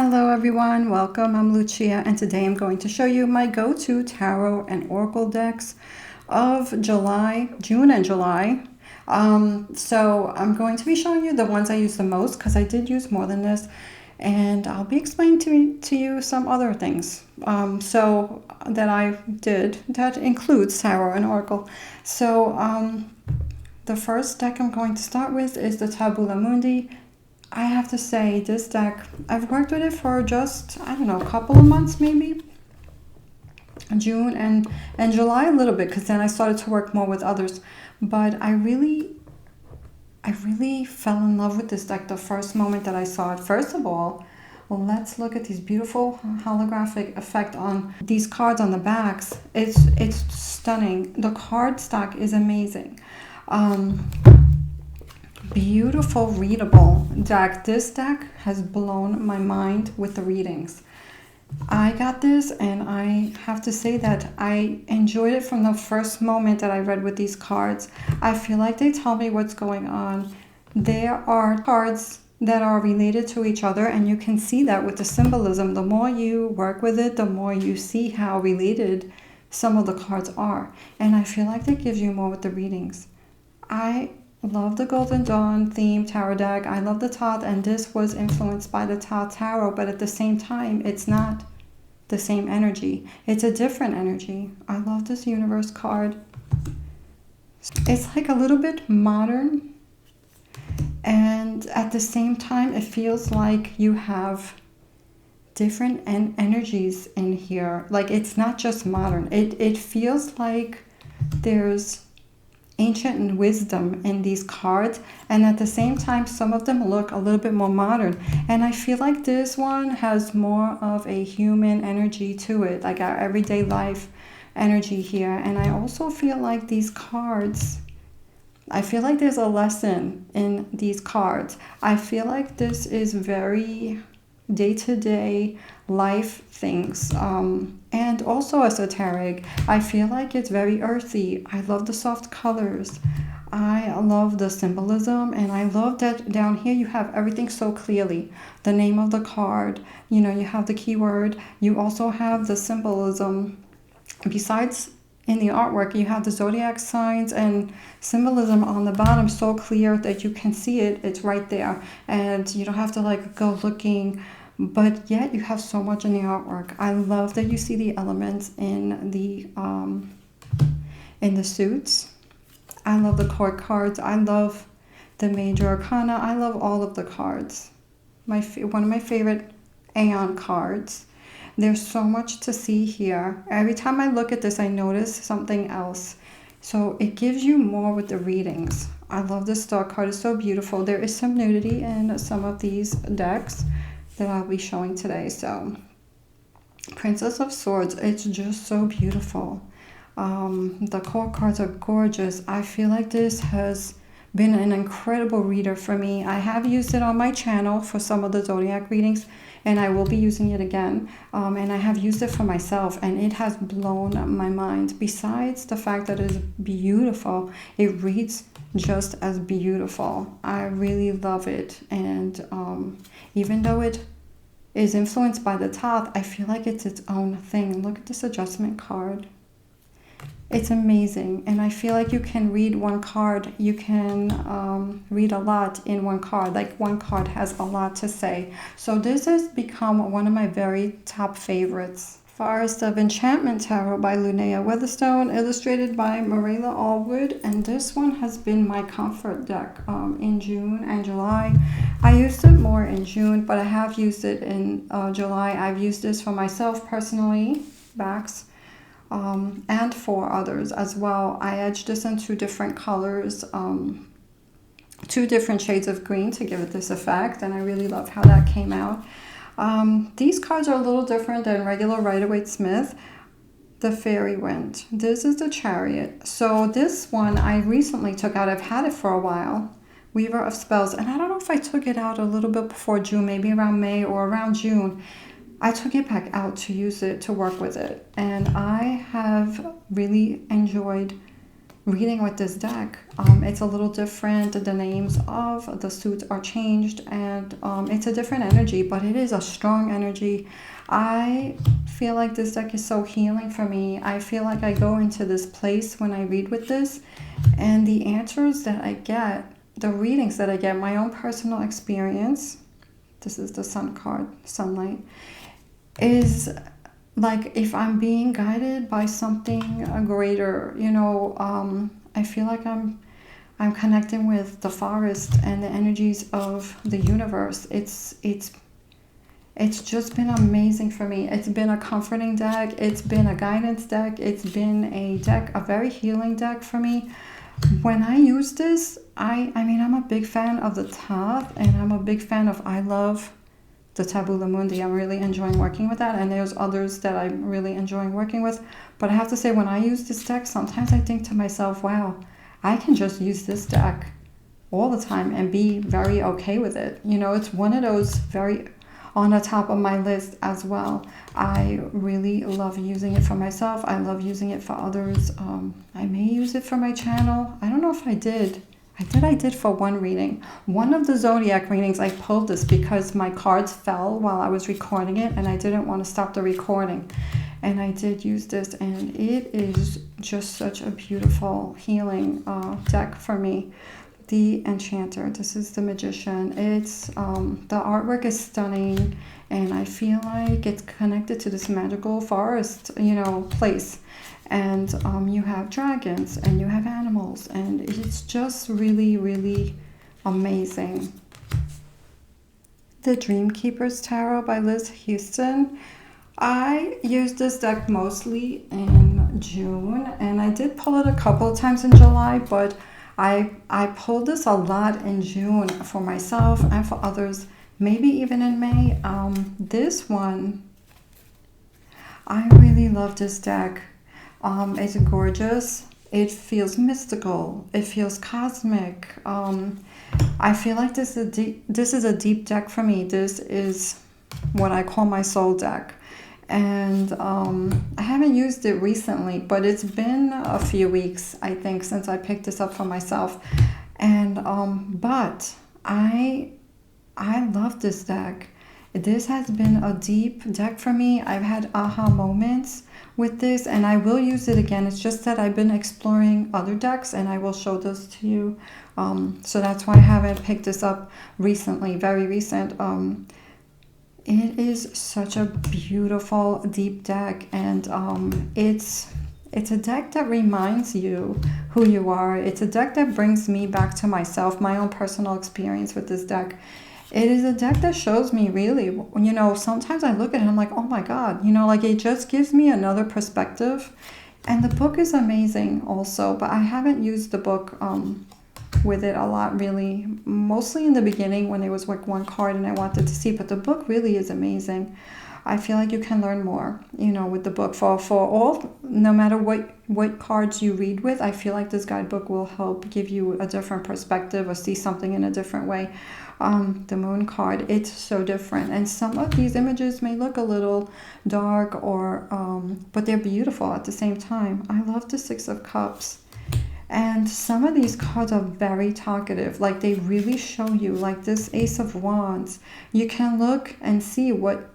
Hello everyone, welcome. I'm Lucia and today I'm going to show you my go-to tarot and oracle decks of June and July. So I'm going to be showing you the ones I use the most because I did use more than this, and I'll be explaining to you some other things so that I did that includes tarot and oracle. So the first deck I'm going to start with is the Tabula Mundi. I have to say, this deck, I've worked with it for just, I don't know, a couple of months maybe. June and July a little bit, because then I started to work more with others. But I really fell in love with this deck the first moment that I saw it. First of all, let's look at these beautiful holographic effect on these cards on the backs. It's stunning. The card stock is amazing. Beautiful readable deck. This deck has blown my mind with the readings. I got this and I have to say that I enjoyed it from the first moment that I read with these cards. I feel like they tell me what's going on. There are cards that are related to each other, and you can see that with the symbolism. The more you work with it, the more you see how related some of the cards are, and I feel like that gives you more with the readings. I love the Golden Dawn theme tarot deck. I love the Thoth, and this was influenced by the Thoth tarot, but at the same time, it's not the same energy. It's a different energy. I love this universe card. It's like a little bit modern, and at the same time, it feels like you have different energies in here. Like, it's not just modern. It feels like there's ancient wisdom in these cards, and at the same time some of them look a little bit more modern, and I feel like this one has more of a human energy to it, like our everyday life energy here. And I also feel like these cards, I feel like there's a lesson in these cards. I feel like this is very day-to-day life things, and also esoteric. I feel like it's very earthy. I love the soft colors. I love the symbolism, and I love that down here you have everything so clearly. The name of the card, you have the keyword. You also have the symbolism. Besides, in the artwork, you have the zodiac signs and symbolism on the bottom so clear that you can see it. It's right there, and you don't have to like go looking, but yet you have so much in the artwork. I love that you see the elements in the suits. I love the court cards. I love the major arcana. I love all of the cards. One of my favorite Aeon cards. There's so much to see here. Every time I look at this, I notice something else. So it gives you more with the readings. I love this star card. It's so beautiful. There is some nudity in some of these decks that I'll be showing today. So Princess of Swords, it's just so beautiful. The core cards are gorgeous. I feel like this has been an incredible reader for me. I have used it on my channel for some of the zodiac readings, and I will be using it again. And I have used it for myself, and it has blown my mind. Besides the fact that it is beautiful, it reads just as beautiful. I really love it. And even though it is influenced by the Thoth, I feel like it's its own thing. Look at this adjustment card. It's amazing, and I feel like you can read one card. You can read a lot in one card. Like, one card has a lot to say. So this has become one of my very top favorites. Forest of Enchantment Tarot by Lunaea, Weatherstone, illustrated by Meraylah Allwood, and this one has been my comfort deck in June and July. I used it more in June, but I have used it in July. I've used this for myself personally, backs, and for others as well. I edged this in two different colors, two different shades of green to give it this effect, and I really love how that came out. These cards are a little different than regular Rider-Waite-Smith. The Fairy Wind. This is the Chariot. So this one I recently took out. I've had it for a while. Weaver of Spells, and I don't know if I took it out a little bit before June, maybe around May or around June. I took it back out to use it, to work with it, and I have really enjoyed reading with this deck. It's a little different. The names of the suits are changed, and it's a different energy, but it is a strong energy. I feel like this deck is so healing for me. I feel like I go into this place when I read with this, and the answers that I get, the readings that I get, my own personal experience, this is the Sun card, Sunlight, is like if I'm being guided by something greater, I feel like I'm connecting with the forest and the energies of the universe. It's just been amazing for me. It's been a comforting deck. It's been a guidance deck. It's been a deck, a very healing deck for me. When I use this, I mean, I'm a big fan of the Thoth, and I'm a big fan of, I love the Tabula Mundi. I'm really enjoying working with that, and there's others that I'm really enjoying working with. But I have to say, when I use this deck, sometimes I think to myself, wow, I can just use this deck all the time and be very okay with it. It's one of those very on the top of my list as well. I really love using it for myself. I love using it for others. I may use it for my channel. I don't know if I did. I did for one reading. One of the zodiac readings, I pulled this because my cards fell while I was recording it, and I didn't want to stop the recording. And I did use this, and it is just such a beautiful healing deck for me. The Enchanter, this is the Magician. It's the artwork is stunning, and I feel like it's connected to this magical forest, place. And you have dragons, and you have animals, and it's just really, really amazing. The Dreamkeepers Tarot by Liz Huston. I used this deck mostly in June, and I did pull it a couple of times in July, but I pulled this a lot in June for myself and for others, maybe even in May. This one, I really love this deck. It's gorgeous. It feels mystical. It feels cosmic. I feel like this is a deep deck for me. This is what I call my soul deck. And I haven't used it recently, but it's been a few weeks, I think, since I picked this up for myself. And but I love this deck. This has been a deep deck for me. I've had aha moments with this, and I will use it again. It's just that I've been exploring other decks, and I will show those to you. So that's why I haven't picked this up recently, very recent. It is such a beautiful, deep deck, and it's a deck that reminds you who you are. It's a deck that brings me back to myself, my own personal experience with this deck. It is a deck that shows me really, sometimes I look at it and I'm like, oh my God, like it just gives me another perspective. And the book is amazing also, but I haven't used the book with it a lot, really, mostly in the beginning when it was like one card and I wanted to see, but the book really is amazing. I feel like you can learn more, with the book for all, no matter what cards you read with. I feel like this guidebook will help give you a different perspective or see something in a different way. The Moon card, it's so different, and some of these images may look a little dark or but they're beautiful at the same time. I love the Six of Cups. And some of these cards are very talkative, like they really show you, like this Ace of Wands. You can look and see what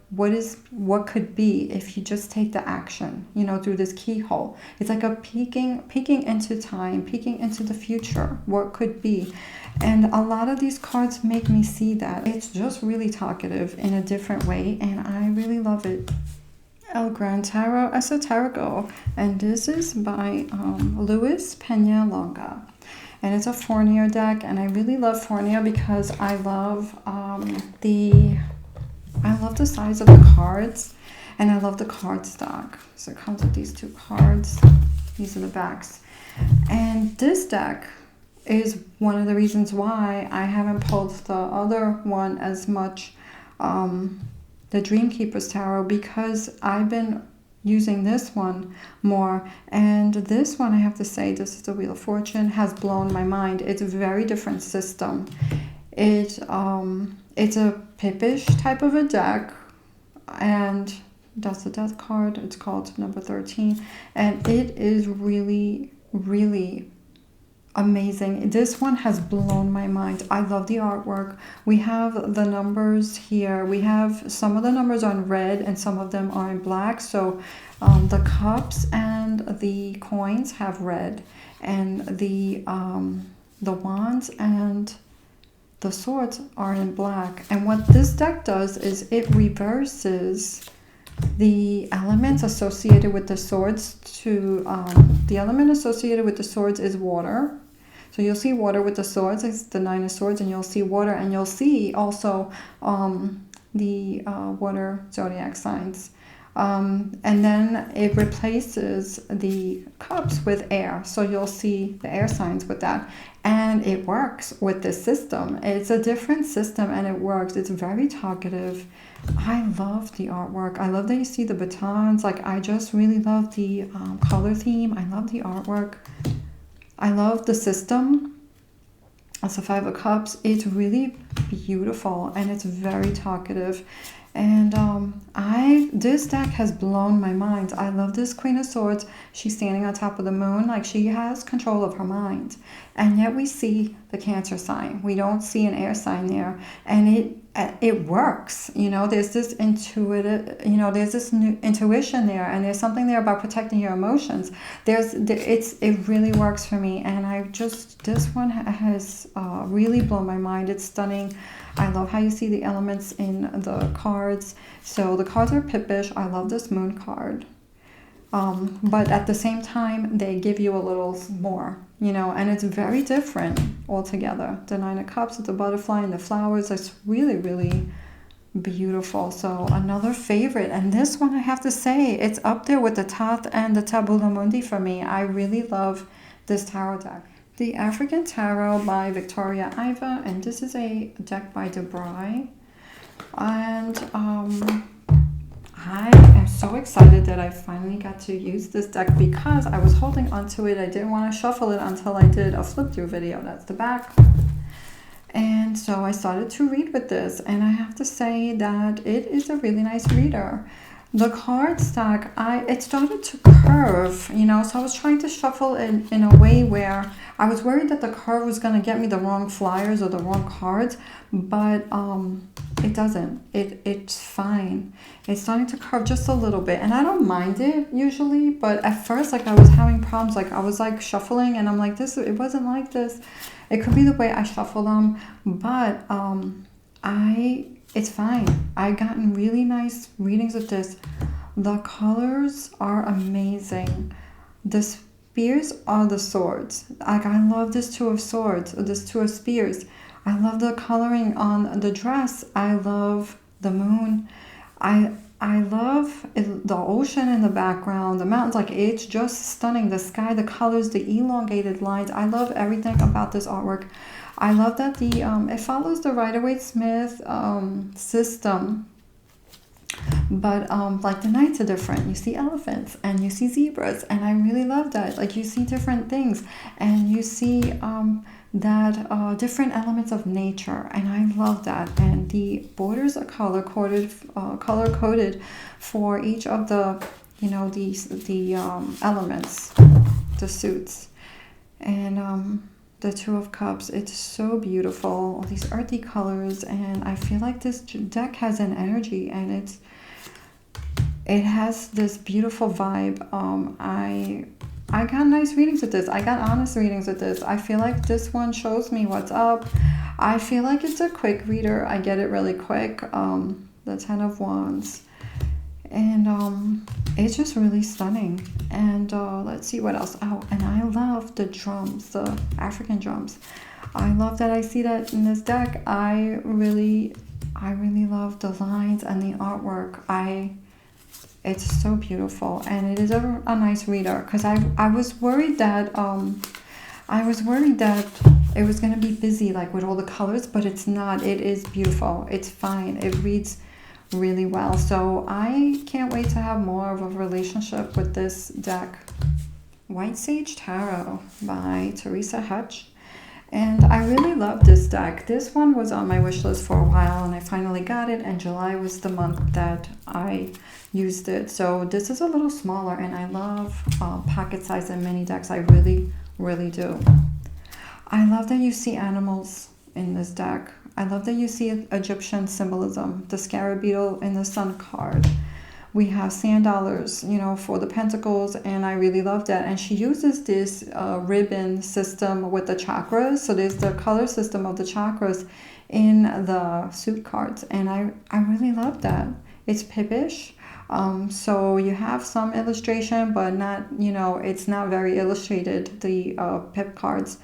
could be if you just take the action, through this keyhole. It's like a peeking into time, peeking into the future, what could be. And a lot of these cards make me see that. It's just really talkative in a different way, and I really love it. El Gran Tarot Esoterico, and this is by Louise, Pena, Longa, and it's a Fournier deck, and I really love Fournier because I love the size of the cards, and I love the card stock. So it comes with these two cards. These are the backs, and this deck is one of the reasons why I haven't pulled the other one as much. The Dreamkeepers Tarot, because I've been using this one more, and this one, I have to say, this is the Wheel of Fortune, has blown my mind. It's a very different system. It's a Pippish type of a deck, and that's the Death card. It's called number 13, and it is really, really amazing. This one has blown my mind. I love the artwork. We have the numbers here. We have some of the numbers are in red and some of them are in black. So the cups and the coins have red, and the wands and the swords are in black. And what this deck does is it reverses the elements associated with the swords to the element associated with the swords is water. So you'll see water with the swords. It's the 9 of swords, and you'll see water, and you'll see also the water zodiac signs. And then it replaces the cups with air. So you'll see the air signs with that. And it works with this system. It's a different system and it works. It's very talkative. I love the artwork. I love that you see the batons. Like, I just really love the color theme. I love the artwork. I love the system. It's the 5 of Cups. It's really beautiful and it's very talkative. And this deck has blown my mind. I love this Queen of Swords. She's standing on top of the moon. Like, she has control of her mind. And yet we see the Cancer sign. We don't see an air sign there. And it works. You know, there's this intuitive, you know, there's this new intuition there. And there's something there about protecting your emotions. It really works for me. And this one has really blown my mind. It's stunning. I love how you see the elements in the cards. So the cards are pippish. I love this moon card. But at the same time, they give you a little more, you know, and it's very different altogether. The 9 of Cups with the butterfly and the flowers, it's really, really beautiful. So another favorite. And this one, I have to say, it's up there with the Thoth and the Tabula Mundi for me. I really love this tarot deck. The African Tarot by Victoria Iva, and this is a deck by Debray. And I am so excited that I finally got to use this deck because I was holding onto it. I didn't want to shuffle it until I did a flip through video. That's the back. And so I started to read with this, and I have to say that it is a really nice reader. The card stack, it started to curve, you know, so I was trying to shuffle it in a way where I was worried that the curve was going to get me the wrong flyers or the wrong cards, but it doesn't. It's fine. It's starting to curve just a little bit, and I don't mind it usually, but at first, like, I was having problems. Like, I was like shuffling, and I'm like, it wasn't like this. It could be the way I shuffle them, but it's fine. I gotten really nice readings of this. The colors are amazing. The spears are the swords. Like, I love this 2 of swords, this 2 of spears. I love the coloring on the dress. I love the moon. I love the ocean in the background, the mountains. Like, it's just stunning. The sky, the colors, the elongated lines. I love everything about this artwork. I love that it follows the Rider-Waite-Smith system, but like the knights are different. You see elephants and you see zebras, and I really love that. Like, you see different things, and you see different elements of nature, and I love that. And the borders are color coded for each of the, you know, the elements, the suits, and the 2 of Cups. It's so beautiful, all these earthy colors, and I feel like this deck has an energy, and it has this beautiful vibe. I got nice readings with this. I got honest readings with this. I feel like this one shows me what's up. I feel like it's a quick reader. I get it really quick. The 10 of Wands. And it's just really stunning. And let's see what else. Oh, and I love the drums, the African drums. I love that I see that in this deck. I really love the lines and the artwork. It's so beautiful, and it is a nice reader, because I was worried that it was going to be busy, like, with all the colors, but it's not. It is beautiful. It's fine. It reads really well. So I can't wait to have more of a relationship with this deck. White Sage Tarot by Theresa Hutch. And I really love this deck. This one was on my wish list for a while, and I finally got it, and July was the month that I used it. So this is a little smaller, and I love pocket size and mini decks. I really, really do. I love that you see animals in this deck. I love that you see Egyptian symbolism, the scarab beetle in the sun card. We have sand dollars, for the pentacles, and I really love that. And she uses this ribbon system with the chakras. So there's the color system of the chakras in the suit cards, and I really love that. It's pippish. So you have some illustration, but not, it's not very illustrated, the pip cards.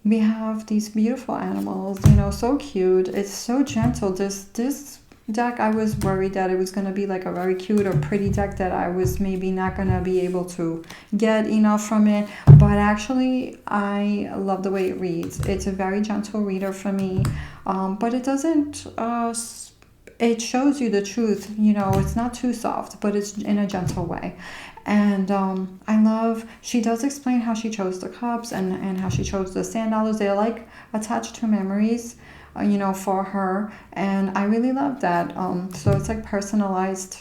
We have these beautiful animals, so cute. It's so gentle. This deck, I was worried that it was going to be like a very cute or pretty deck that I was maybe not going to be able to get enough from it, but actually I love the way it reads. It's a very gentle reader for me, but it doesn't it shows you the truth. It's not too soft, but it's in a gentle way. And I love, she does explain how she chose the cups and how she chose the sand dollars. They're like attached to memories, for her, and I really love that. So it's like personalized,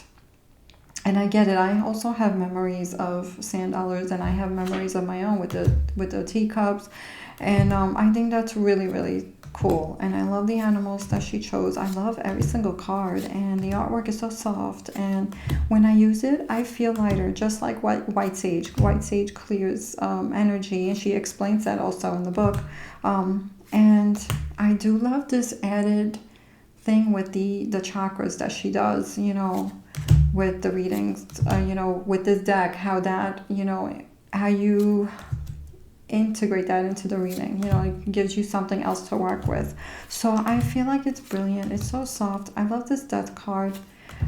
and I get it. I also have memories of sand dollars, and I have memories of my own with the teacups, and I think that's really, really cool. And I love the animals that she chose. I love every single card, and the artwork is so soft, and when I use it I feel lighter, just like white sage. White sage clears energy, and she explains that also in the book. And I do love this added thing with the chakras that she does, with the readings, with this deck, how that, how you integrate that into the reading, it gives you something else to work with. So I feel like it's brilliant. It's so soft. I love this death card.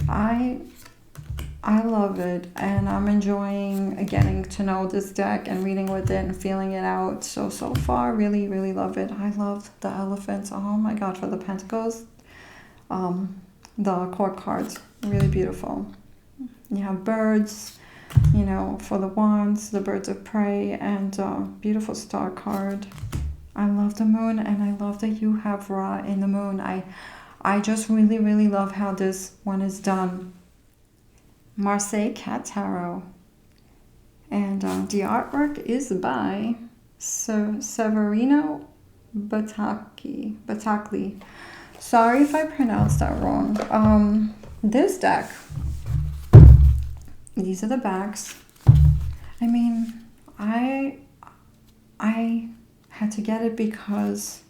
I love it, and I'm enjoying getting to know this deck and reading with it and feeling it out. So far, really, really love it. I love the elephants. Oh my God, for the pentacles, the court cards, really beautiful. You have birds, for the wands, the birds of prey, and beautiful star card. I love the moon, and I love that you have Ra in the moon. I just really, really love how this one is done. Marseille Cat Tarot, and the artwork is by Severino Batacli. Sorry if I pronounced that wrong. This deck, these are the backs. I mean, I had to get it because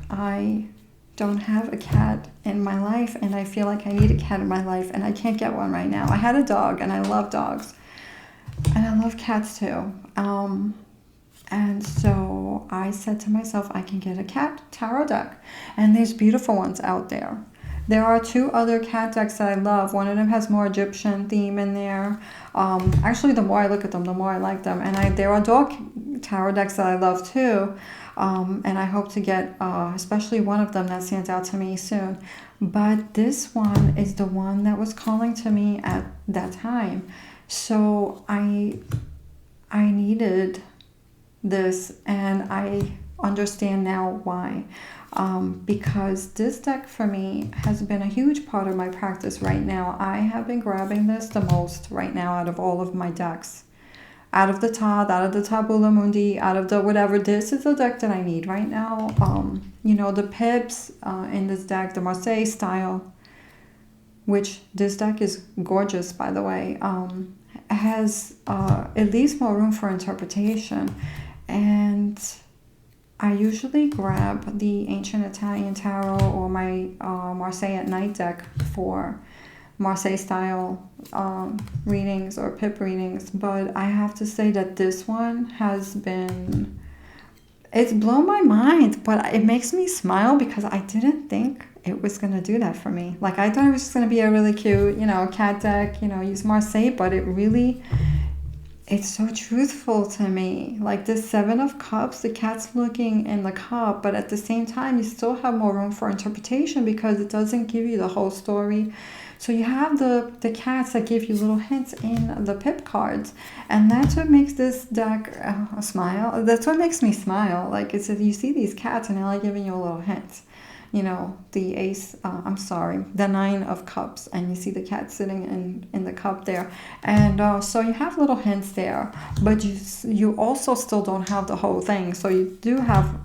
I don't have a cat in my life, and I feel like I need a cat in my life, and I can't get one right now. I had a dog, and I love dogs, and I love cats too. And so I said to myself, I can get a cat tarot deck, and there's beautiful ones out there. There are two other cat decks that I love. One of them has more Egyptian theme in there. Actually, the more I look at them, the more I like them. And there are dog tarot decks that I love too. And I hope to get especially one of them that stands out to me soon. But this one is the one that was calling to me at that time. So I needed this, and I understand now why. Because this deck for me has been a huge part of my practice right now. I have been grabbing this the most right now out of all of my decks. Out of the Tabula Mundi, out of the whatever. This is the deck that I need right now. The pips in this deck, the Marseille style, which this deck is gorgeous, by the way, has at least more room for interpretation. And I usually grab the Ancient Italian Tarot or my Marseille at Night deck for Marseille style readings or pip readings, but I have to say that this one it's blown my mind, but it makes me smile because I didn't think it was going to do that for me. Like, I thought it was just going to be a really cute, cat deck, use Marseille, but it's so truthful to me. Like the Seven of Cups, the cat's looking in the cup, but at the same time, you still have more room for interpretation because it doesn't give you the whole story. So you have the cats that give you little hints in the pip cards, and that's what makes this deck smile. That's what makes me smile. Like, you see these cats and they're like giving you a little hint. you know, the ace, the 9 of cups, and you see the cat sitting in the cup there. And so you have little hints there, but you also still don't have the whole thing. So you do have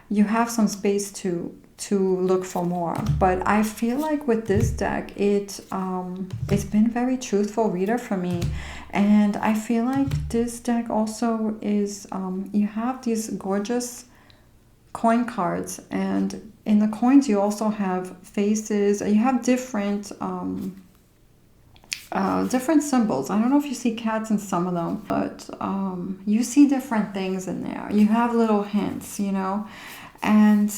you have some space to look for more. But I feel like with this deck, it's been very truthful reader for me. And I feel like this deck also is, you have these gorgeous coin cards, and in the coins you also have faces. You have different different symbols. I don't know if you see cats in some of them, but you see different things in there. You have little hints, you know, and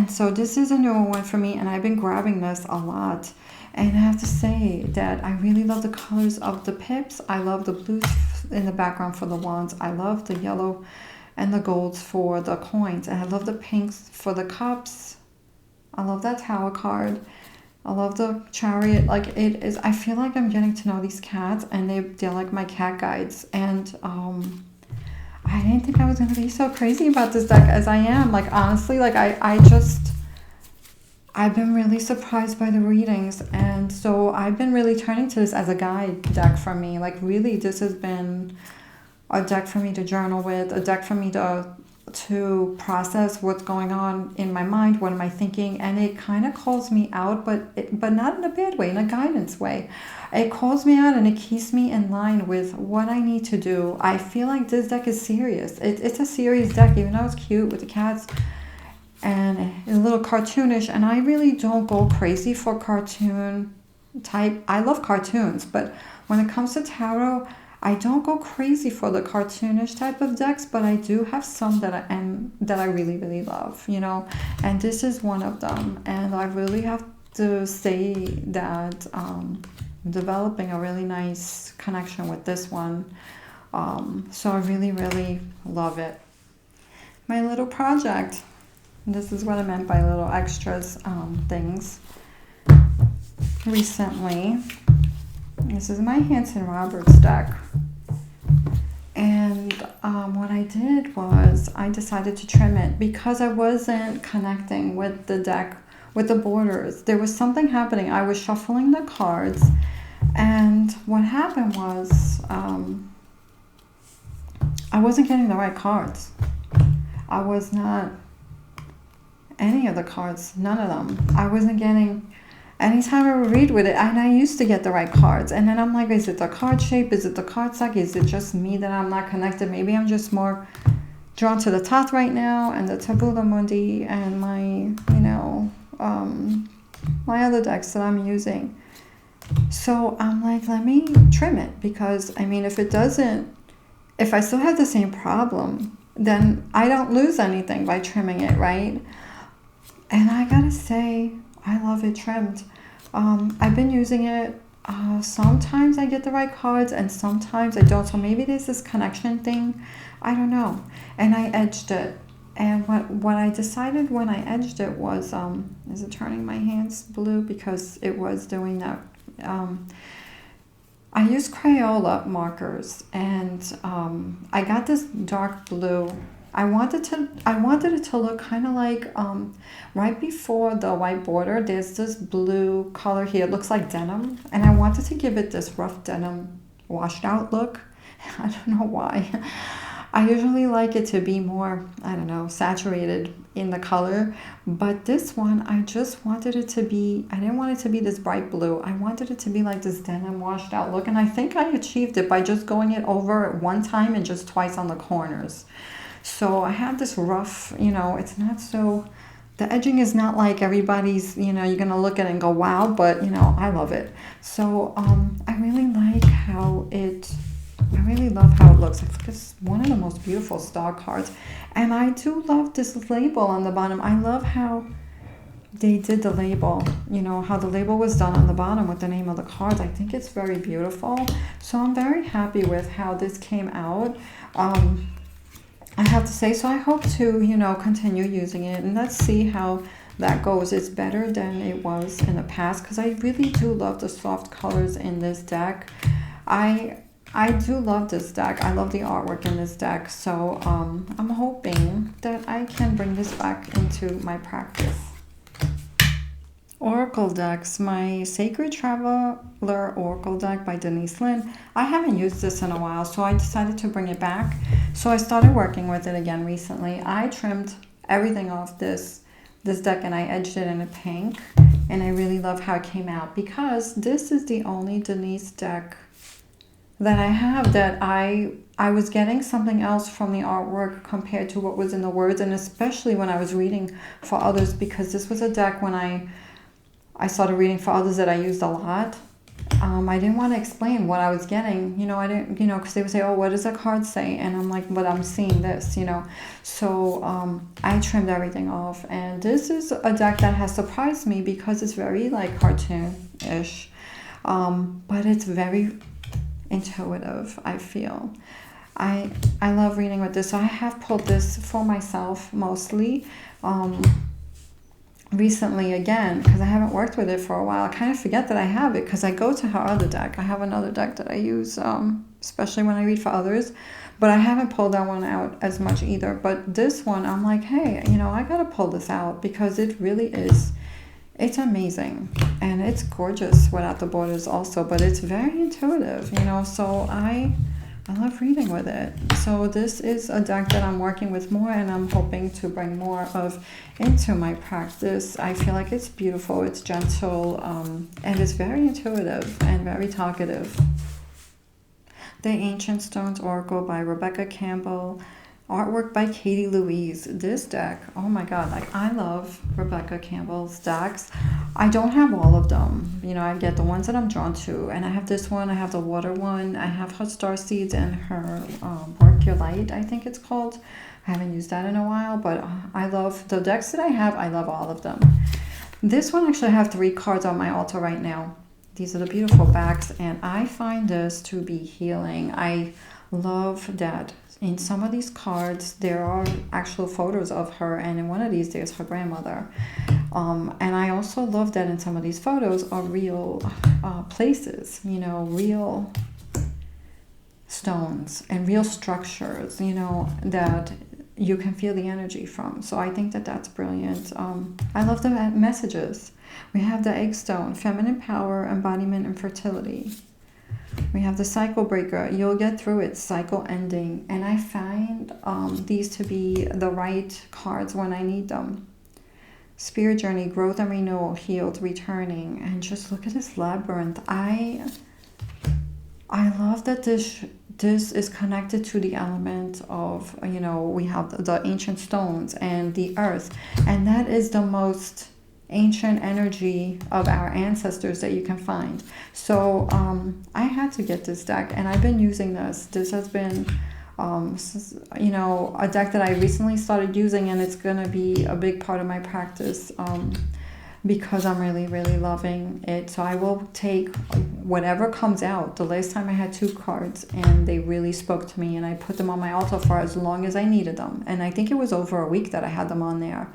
so this is a newer one for me, and I've been grabbing this a lot. And I have to say that I really love the colors of the pips. I love the blues in the background for the wands. I love the yellow and the golds for the coins. And I love the pinks for the cups. I love that tower card. I love the chariot. Like, it is, I feel like I'm getting to know these cats, and they're like my cat guides. And I didn't think I was going to be so crazy about this deck as I am. Like, honestly, like I've been really surprised by the readings, and so I've been really turning to this as a guide deck for me. Like, really, this has been a deck for me to journal with, a deck for me to process what's going on in my mind, what am I thinking, and it kind of calls me out, but not in a bad way, in a guidance way. It calls me out and it keeps me in line with what I need to do. I feel like this deck is serious. It's a serious deck, even though it's cute with the cats and a little cartoonish, and I really don't go crazy for cartoon type. I love cartoons, but when it comes to tarot, I don't go crazy for the cartoonish type of decks, but I do have some that I really, really love, you know, and this is one of them. And I really have to say that developing a really nice connection with this one. So I really, really love it. My little project. This is what I meant by little extras things. Recently, this is my Hanson-Roberts deck. And what I did was I decided to trim it because I wasn't connecting with the deck, with the borders. There was something happening. I was shuffling the cards, and what happened was I wasn't getting the right cards. I was not any of the cards, none of them. I wasn't getting, anytime I would read with it, and I used to get the right cards, and then I'm like, is it the card shape? Is it the card stack? Is it just me that I'm not connected? Maybe I'm just more drawn to the Tot right now, and the Tabula Mundi, and my, you know, my other decks that I'm using. So I'm like, let me trim it, because, I mean, if I still have the same problem, then I don't lose anything by trimming it, right? And I gotta say, I love it trimmed. I've been using it. Sometimes I get the right cards and sometimes I don't. So maybe there's this connection thing. I don't know. And I edged it. And what I decided when I edged it was, is it turning my hands blue? Because it was doing that. I used Crayola markers, and I got this dark blue. I wanted it to look kind of like right before the white border, there's this blue color here. It looks like denim, and I wanted to give it this rough denim washed out look. I don't know why. I usually like it to be more, I don't know, saturated in the color, but this one, I just wanted it to be, I didn't want it to be this bright blue. I wanted it to be like this denim washed out look, and I think I achieved it by just going it over at one time and just twice on the corners. So I have this rough, you know, it's not so, the edging is not like everybody's, you know, you're going to look at it and go, wow, but, you know, I love it. So I really like I really love how it looks. I think it's one of the most beautiful star cards. And I do love this label on the bottom. I love how they did the label, you know, how the label was done on the bottom with the name of the cards. I think it's very beautiful. So I'm very happy with how this came out. I have to say, so I hope to, you know, continue using it, and let's see how that goes. It's better than it was in the past, because I really do love the soft colors in this deck. I do love this deck. I love the artwork in this deck, so I'm hoping that I can bring this back into my practice. Oracle decks, my Sacred Traveler Oracle deck by Denise Linn. I haven't used this in a while, so I decided to bring it back. So I started working with it again recently. I trimmed everything off this deck and I edged it in a pink, and I really love how it came out because this is the only Denise deck that I have that I was getting something else from the artwork compared to what was in the words, and especially when I was reading for others, because this was a deck when I started reading for others that I used a lot. I didn't want to explain what I was getting, I didn't, because they would say, oh, what does the card say? And I'm like, but I'm seeing this, So I trimmed everything off. And this is a deck that has surprised me because it's very like cartoon-ish. But it's very intuitive, I feel. I love reading with this. So I have pulled this for myself mostly. Recently again, because I haven't worked with it for a while. I kind of forget that I have it because I go to her other deck. I have another deck that I use, especially when I read for others, but I haven't pulled that one out as much either. But this one, I'm like, hey, I gotta pull this out because it really is, it's amazing. And it's gorgeous without the borders also, but it's very intuitive, so I love reading with it. So this is a deck that I'm working with more, and I'm hoping to bring more of into my practice. I feel like it's beautiful, it's gentle, and it's very intuitive and very talkative. The Ancient Stones Oracle by Rebecca Campbell. Artwork by Katie Louise. This deck, oh my god, like I love Rebecca Campbell's decks. I don't have all of them. I get the ones that I'm drawn to. And I have this one, I have the water one, I have her Star Seeds and her Work Your Light, I think it's called. I haven't used that in a while, but I love the decks that I have. I love all of them. This one actually I have 3 cards on my altar right now. These are the beautiful backs, and I find this to be healing. I love that in some of these cards there are actual photos of her, and in one of these there's her grandmother. And I also love that in some of these photos are real places, real stones and real structures, that you can feel the energy from. So I think that that's brilliant. I love the messages. We have the egg stone, feminine power, embodiment, and fertility. We have the cycle breaker. You'll get through it, cycle ending. And I find these to be the right cards when I need them. Spirit journey, growth and renewal, healed, returning. And just look at this labyrinth. I love that this is connected to the element of, we have the ancient stones and the earth. And that is the most ancient energy of our ancestors that you can find. So I had to get this deck, and I've been using this. This has been a deck that I recently started using, and it's going to be a big part of my practice because I'm really, really loving it. So I will take whatever comes out. The last time I had 2 cards, and they really spoke to me, and I put them on my altar for as long as I needed them. And I think it was over a week that I had them on there.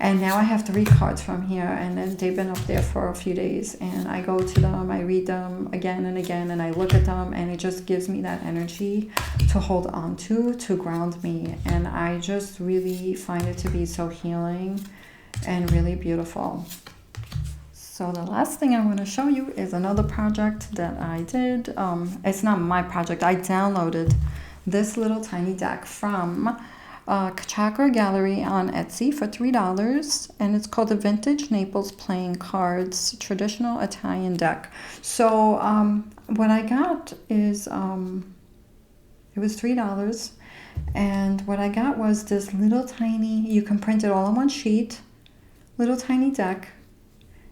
And now I have 3 cards from here, and then they've been up there for a few days, and I go to them, I read them again and again, and I look at them, and it just gives me that energy to hold on to ground me. And I just really find it to be so healing and really beautiful. So the last thing I want to show you is another project that I did. It's not my project. I downloaded this little tiny deck from Chakra Gallery on Etsy for $3, and it's called the Vintage Naples Playing Cards Traditional Italian Deck. So what I got is it was $3, and what I got was this little tiny, you can print it all on one sheet, little tiny deck,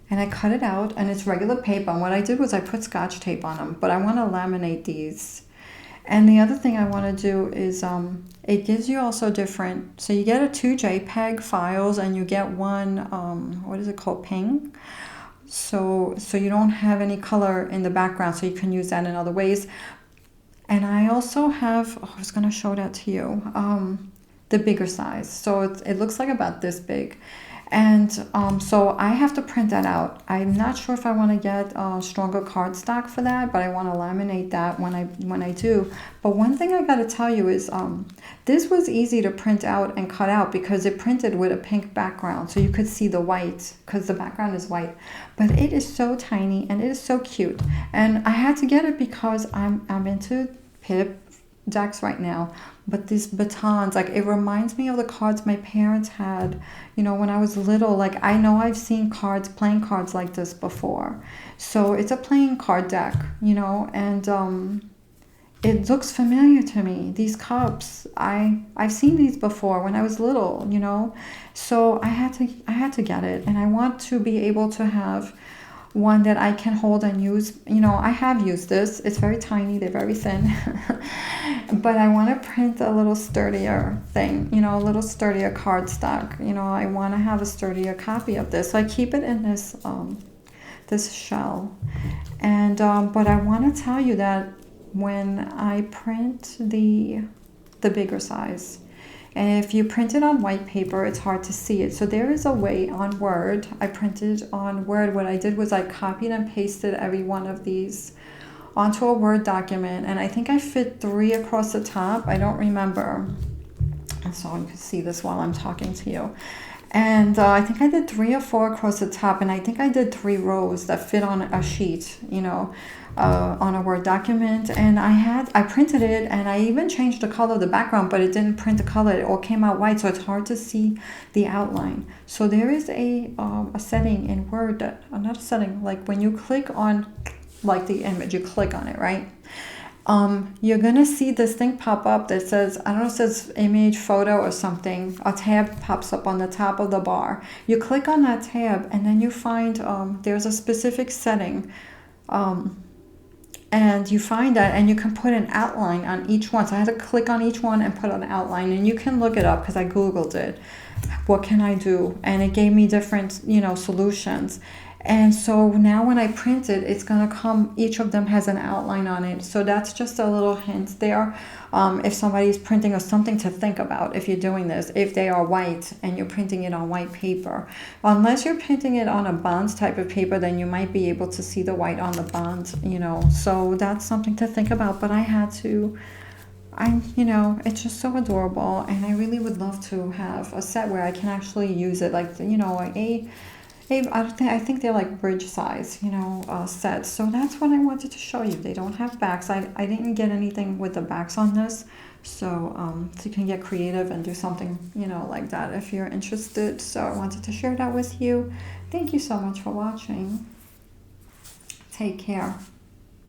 and I cut it out, and it's regular paper. And what I did was I put Scotch tape on them, but I want to laminate these. And the other thing I want to do is it gives you also different, so you get 2 JPEG files, and you get one, what is it called, ping? So you don't have any color in the background, so you can use that in other ways. And I also have, I was going to show that to you, the bigger size. So it looks like about this big. And so I have to print that out. I'm not sure if I want to get a stronger cardstock for that, but I want to laminate that when I do. But one thing I got to tell you is this was easy to print out and cut out because it printed with a pink background, so you could see the white because the background is white. But it is so tiny and it is so cute, and I had to get it because I'm into pip decks right now. But these batons, like, it reminds me of the cards my parents had, you know, when I was little. Like, I know I've seen playing cards like this before. So it's a playing card deck, you know, and it looks familiar to me. These cups, I've seen these before when I was little, you know. So I had to get it, and I want to be able to have one that I can hold and use. You know, I have used this. It's very tiny. They're very thin. But I want to print a little sturdier thing, you know, a little sturdier cardstock. You know, I want to have a sturdier copy of this. So I keep it in this this shell. And but I want to tell you that when I print the bigger size, and if you print it on white paper, it's hard to see it. So there is a way on Word. I printed on Word. What I did was I copied and pasted every one of these onto a Word document. And I think I fit 3 across the top. I don't remember. And so you can see this while I'm talking to you. And I think I did 3 or 4 across the top. And I think I did 3 rows that fit on a sheet, you know, on a Word document. And I printed it, and I even changed the color of the background, but it didn't print the color. It all came out white, so it's hard to see the outline. So there is a setting in Word that, not a setting, like when you click on like the image, you click on it, right? You're gonna see this thing pop up that says, I don't know, it says image, photo or something. A tab pops up on the top of the bar. You click on that tab, and then you find there's a specific setting, and you find that, and you can put an outline on each one. So I had to click on each one and put an outline, and you can look it up because I Googled it. What can I do? And it gave me different, you know, solutions. And so now when I print it, it's going to come, each of them has an outline on it. So that's just a little hint there. If somebody's printing or something to think about if you're doing this, if they are white and you're printing it on white paper. Unless you're printing it on a bond type of paper, then you might be able to see the white on the bond, you know. So that's something to think about. But I had to, you know, it's just so adorable. And I really would love to have a set where I can actually use it, like, you know, I think they're like bridge size, you know, sets. So that's what I wanted to show you. They don't have backs. I didn't get anything with the backs on this. So, so you can get creative and do something, you know, like that if you're interested. So I wanted to share that with you. Thank you so much for watching. Take care.